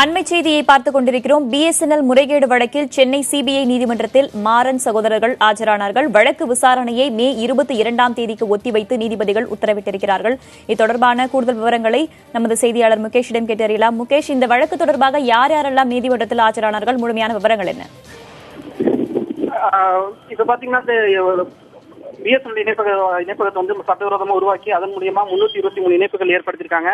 அண்மை செய்தியை பார்த்துக் கொண்டிருக்கிறோம். பிஎஸ்என்எல் முறைகேடு வழக்கில் சென்னை சிபிஐ நீதிமன்றத்தில் மாறன் சகோதரர்கள் ஆஜரானார்கள். வழக்கு விசாரணையை மே 22ஆம் தேதிக்கு ஒத்திவைத்து நீதிபதிகள் உத்தரவிட்டிருக்கிறார்கள். இது தொடர்பான கூடுதல் விவரங்களை நமது செய்தியாளர் முகேஷிடம் கேட்டறியலாம். முகேஷ், இந்த வழக்கு தொடர்பாக யார் யாரெல்லாம் நீதிமன்றத்தில் ஆஜரானார்கள்? முழுமையான விவரங்கள் என்ன? இப்ப பாத்தீங்கன்னா பிஎஸ்என்எல் இணைப்பகத்தை வந்து சட்டவிரோதமா உருவாக்கி அதன் மூலியமா 323 இணைப்புகள் ஏற்படுத்தியிருக்காங்க.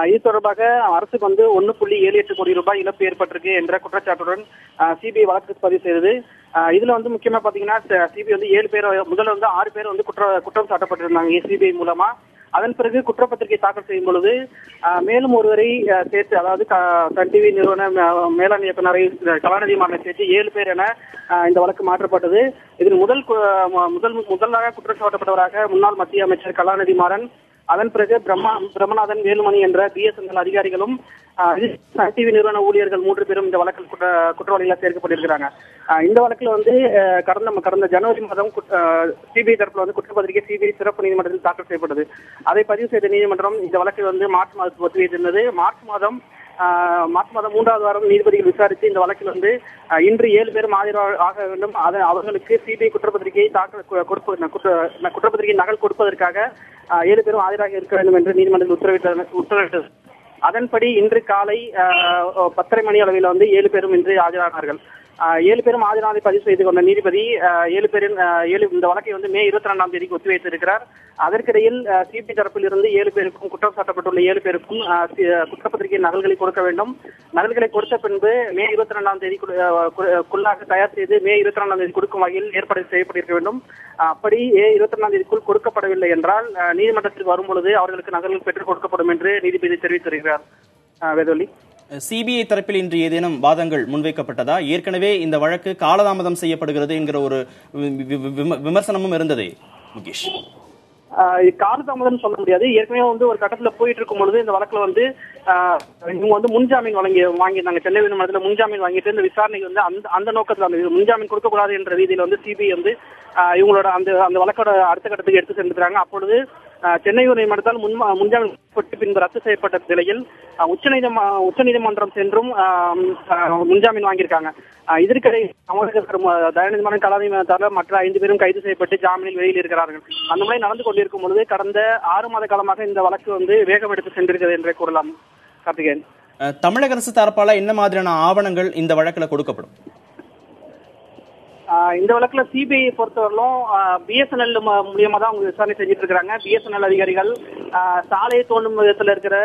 இது தொடர்பாக அரசுக்கு வந்து 1.78 கோடி ரூபாய் இழப்பு ஏற்பட்டிருக்கு என்ற குற்றச்சாட்டுடன் சிபிஐ வழக்கு பதிவு செய்தது. இதுல வந்து முக்கியமா பாத்தீங்கன்னா சிபிஐ வந்து 7 பேர், முதல்ல வந்து 6 பேர் வந்து குற்றம் சாட்டப்பட்டிருந்தாங்க சிபிஐ மூலமா. அதன் பிறகு குற்றப்பத்திரிகை தாக்கல் செய்யும் பொழுது மேலும் ஒருவரை சேர்த்து, அதாவது சன் டிவி நிறுவன மேலாண் இயக்குநரை கலாநிதி மாறனை சேர்த்து 7 பேர் என இந்த வழக்கு மாற்றப்பட்டது. இதில் முதலாக குற்றம் சாட்டப்பட்டவராக முன்னாள் மத்திய அமைச்சர் கலாநிதி மாறன், அதன் பிறகு பிரம்மநாதன், வேலுமணி என்ற பிஎஸ்என்எல் அதிகாரிகளும் சன் டிவி நிறுவன ஊழியர்கள் 3 பேரும் இந்த வழக்கில் குற்றவாளிகளாக சேர்க்கப்பட்டிருக்கிறாங்க. இந்த வழக்கில் வந்து கடந்த ஜனவரி மாதம் சிபிஐ தரப்புல வந்து குற்றப்பத்திரிகை சிபிஐ சிறப்பு நீதிமன்றத்தில் தாக்கல் செய்யப்பட்டது. அதை பதிவு செய்த நீதிமன்றம் இந்த வழக்கை வந்து மார்ச் மாதத்துக்கு ஒத்திவைத்திருந்தது. மார்ச் மாதம் 3வது வாரம் நீதிபதிகள் விசாரித்து இந்த வழக்கில் வந்து இன்று 7 பேரும் ஆஜராக வேண்டும். அவர்களுக்கு சிபிஐ குற்றப்பத்திரிகை குற்றப்பத்திரிகை நகல் கொடுப்பதற்காக 7 பேரும் ஆஜராக இருக்க வேண்டும் என்று நீதிமன்றத்தில் உத்தரவிட்டது. அதன்படி இன்று காலை 10:30 மணி அளவில் வந்து 7 பேரும் இன்று ஆஜரானார்கள். 7 பேரும் ஆஜரானதை பதிவு செய்து கொண்ட நீதிபதி 7 பேரின் இந்த வழக்கை வந்து மே 22ஆம் தேதிக்கு ஒத்திவைத்திருக்கிறார். அதற்கிடையில் சிபிஐ தரப்பில் இருந்து 7 பேருக்கும், குற்றம் சாட்டப்பட்டுள்ள 7 பேருக்கும் குற்றப்பத்திரிகை நகல்களை கொடுக்க வேண்டும். நகல்களை கொடுத்த பின்பு மே 22ஆம் தேதிக்குள்ளாக தயார் செய்து மே 22ஆம் தேதி கொடுக்கும் வகையில் ஏற்பாடு செய்யப்பட்டிருக்க வேண்டும். அப்படி 22ஆம் தேதிக்குள் கொடுக்கப்படவில்லை என்றால் நீதிமன்றத்திற்கு வரும்பொழுது அவர்களுக்கு நகல்கள் பெற்றுக் கொடுக்கப்படும் என்று நீதிபதி தெரிவித்திருக்கிறார். வேதவள்ளி, சிபிஐ தரப்பில் இன்று ஏதேனும் வாதங்கள் முன்வைக்கப்பட்டதா? ஏற்கனவே இந்த வழக்கு காலதாமதம் செய்யப்படுகிறது என்கிற ஒரு விமர்சனமும் இருந்ததே முகேஷ். காலதாமதம் சொல்ல முடியாது. ஏற்கனவே வந்து ஒரு கட்டத்துல போயிட்டு இருக்கும் பொழுது இந்த வழக்குல வந்து இவங்க வந்து முன்ஜாமீன் வாங்கியிருந்தாங்க. சென்னை உயர்நீதிமன்றத்தில் முன்ஜாமீன் வாங்கிட்டு இந்த விசாரணைக்கு வந்து அந்த நோக்கத்துல வந்து முன்ஜாமீன் கொடுக்கக்கூடாது என்ற ரீதியில வந்து சிபிஐ வந்து இவங்களோட அந்த வழக்கோட அடுத்த கட்டத்துக்கு எடுத்து சென்றிருக்கிறாங்க. அப்பொழுது சென்னை உயர்நீதிமன்றத்தால் முன்ஜாமீன் பின்பு ரத்து செய்யப்பட்ட நிலையில் உச்சநீதிமன்றம் சென்றும் முன்ஜாமீன் வாங்கியிருக்காங்க. இதற்கிடையே தயாநிதி மாறன், கலாநிதி தவிர மற்ற 5 பேரும் கைது செய்யப்பட்டு ஜாமீனில் வெளியில் இருக்கிறார்கள். அந்த முறை நடந்து கொண்டிருக்கும் பொழுது கடந்த 6 மாத காலமாக இந்த வழக்கு வந்து வேகம் எடுத்து சென்றிருக்கிறது என்றே கூறலாம். கார்த்திகேயன், தமிழக அரசு தரப்பால என்ன மாதிரியான ஆவணங்கள் இந்த வழக்கில் கொடுக்கப்படும்? இந்த வழக்குல சிபிஐ பொறுத்தவரையிலும் பிஎஸ்என்எல் மூலியமா தான் அவங்க விசாரணை செஞ்சுட்டு இருக்காங்க. பிஎஸ்என்எல் அதிகாரிகள் சாலையை தோண்டும் விதத்துல இருக்கிற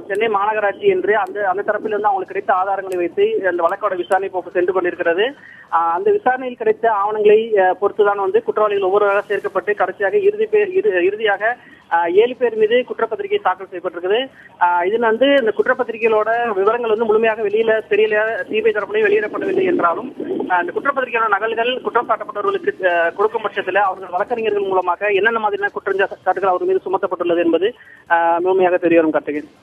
சென்னை மாநகராட்சி என்று அந்த தரப்பில் இருந்து அவங்களுக்கு கிடைத்த ஆதாரங்களை வைத்து அந்த வழக்கோட விசாரணை போக்கு சென்று கொண்டிருக்கிறது. அந்த விசாரணையில் கிடைத்த ஆவணங்களை பொறுத்துதான் வந்து குற்றவாளிகள் ஒவ்வொருவராக சேர்க்கப்பட்டு கடைசியாக இறுதியாக 7 பேர் மீது குற்றப்பத்திரிகை தாக்கல் செய்யப்பட்டிருக்குது. இதுல வந்து இந்த குற்றப்பத்திரிகைகளோட விவரங்கள் வந்து முழுமையாக வெளியில தெரியல, சிபிஐ தரப்புலையும் வெளியிடப்படவில்லை என்றாலும் இந்த குற்றப்பத்திரிகையோட நகல்கள் குற்றம் சாட்டப்பட்டவர்களுக்கு கொடுக்கும் பட்சத்தில் அவர்கள் வழக்கறிஞர்கள் மூலமாக என்னென்ன மாதிரியான குற்றச்சாட்டுகள் அவர் மீது சுமத்தப்பட்டுள்ளது என்பது முழுமையாக தெரிய வரும். கார்த்திகேயன்.